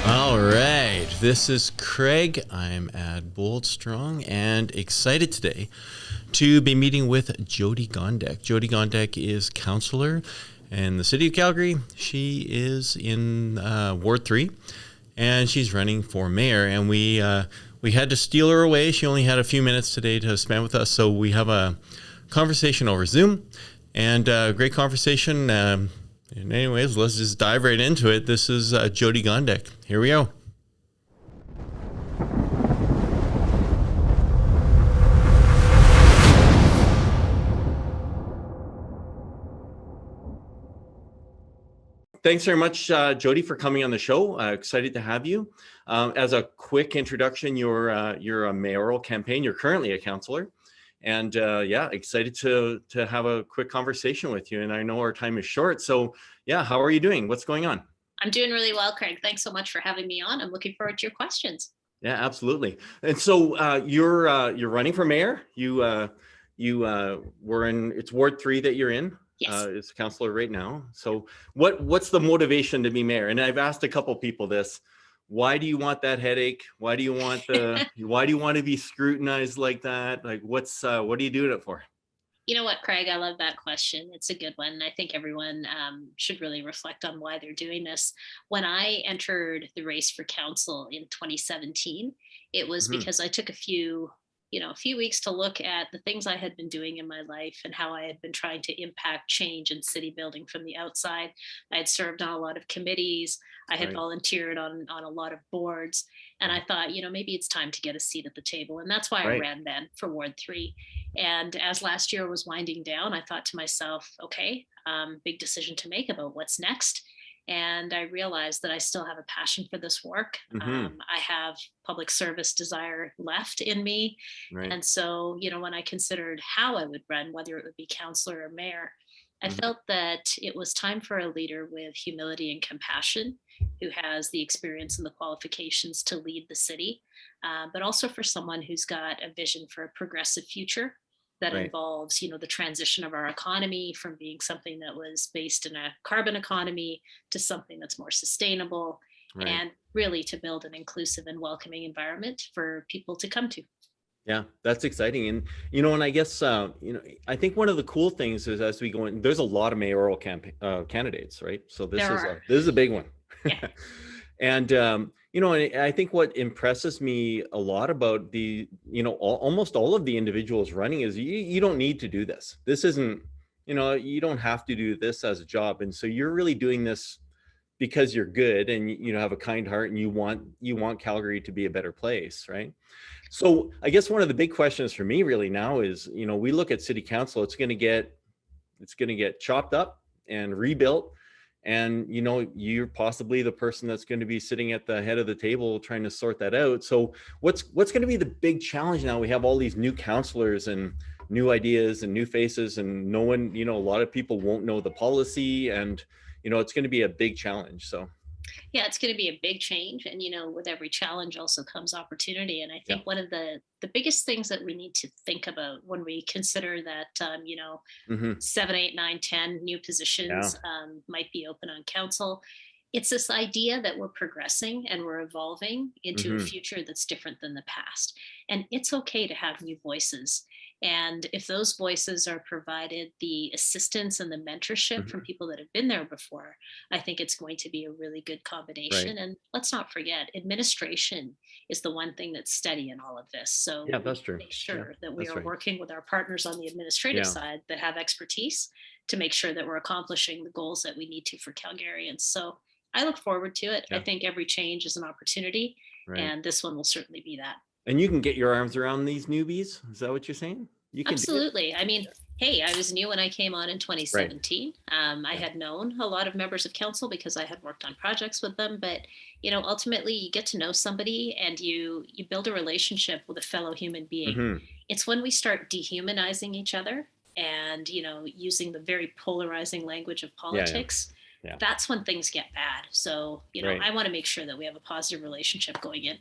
All right, this is Craig. I'm at Bold Strong and excited today to be meeting with Jyoti Gondek. Jyoti Gondek is councillor in the city of Calgary. She is in Ward 3 and she's running for mayor. And we had to steal her away. She only had a few minutes today to spend with us, so we have a conversation over Zoom and great conversation. And anyways, let's just dive right into it. This is Jyoti Gondek. Here we go. Thanks very much, Jyoti, for coming on the show. Excited to have you. As a quick introduction, you're a mayoral campaign. You're currently a councillor. And yeah, excited to have a quick conversation with you. And I know our time is short. So yeah, how are you doing? What's going on? I'm doing really well, Craig. Thanks so much for having me on. I'm looking forward to your questions. Yeah, absolutely. And so you're running for mayor. You were in, it's Ward 3 that you're in. Yes. As a councillor right now. So what's the motivation to be mayor? And I've asked a couple people this. Why do you want that headache? Why do you want why do you want to be scrutinized like that? Like what are you doing it for? You know what, Craig? I love that question. It's a good one. I think everyone should really reflect on why they're doing this. When I entered the race for council in 2017, it was because I took a few weeks to look at the things I had been doing in my life and how I had been trying to impact change in city building from the outside. I had served on a lot of committees. I had volunteered on a lot of boards. And I thought, maybe it's time to get a seat at the table. And that's why I ran then for Ward 3. And as last year was winding down, I thought to myself, okay, big decision to make about what's next. And I realized that I still have a passion for this work. I have public service desire left in me. And so, when I considered how I would run, whether it would be councillor or mayor, I felt that it was time for a leader with humility and compassion, who has the experience and the qualifications to lead the city, but also for someone who's got a vision for a progressive future that involves, the transition of our economy from being something that was based in a carbon economy to something that's more sustainable, and really to build an inclusive and welcoming environment for people to come to. Yeah, that's exciting. And, and I guess, I think one of the cool things is as we go in, there's a lot of mayoral candidates, right? So this is a big one. Yeah. And, I think what impresses me a lot about the, almost all of the individuals running is you don't need to do this. This isn't, you don't have to do this as a job. And so you're really doing this because you're good and you have a kind heart and you want Calgary to be a better place, right? So I guess one of the big questions for me really now is, we look at city council, it's going to get chopped up and rebuilt. And, you're possibly the person that's going to be sitting at the head of the table trying to sort that out. So what's going to be the big challenge now? We have all these new councillors and new ideas and new faces, and no one, a lot of people won't know the policy, and, it's going to be a big challenge. So. Yeah, it's going to be a big change. And, with every challenge also comes opportunity. And I think one of the biggest things that we need to think about when we consider that, 7, 8, 9, 10 new positions might be open on council, it's this idea that we're progressing and we're evolving into a future that's different than the past. And it's okay to have new voices. And if those voices are provided the assistance and the mentorship from people that have been there before, I think it's going to be a really good combination. And let's not forget, administration is the one thing that's steady in all of this. So that's true. Make sure that we are working with our partners on the administrative side that have expertise to make sure that we're accomplishing the goals that we need to for Calgarians. So I look forward to it. I think every change is an opportunity, and this one will certainly be that. And you can get your arms around these newbies. Is that what you're saying? You can. Absolutely. I mean, hey, I was new when I came on in 2017. I had known a lot of members of council because I had worked on projects with them. But, ultimately you get to know somebody and you build a relationship with a fellow human being. It's when we start dehumanizing each other and, using the very polarizing language of politics. That's when things get bad. So, I want to make sure that we have a positive relationship going in.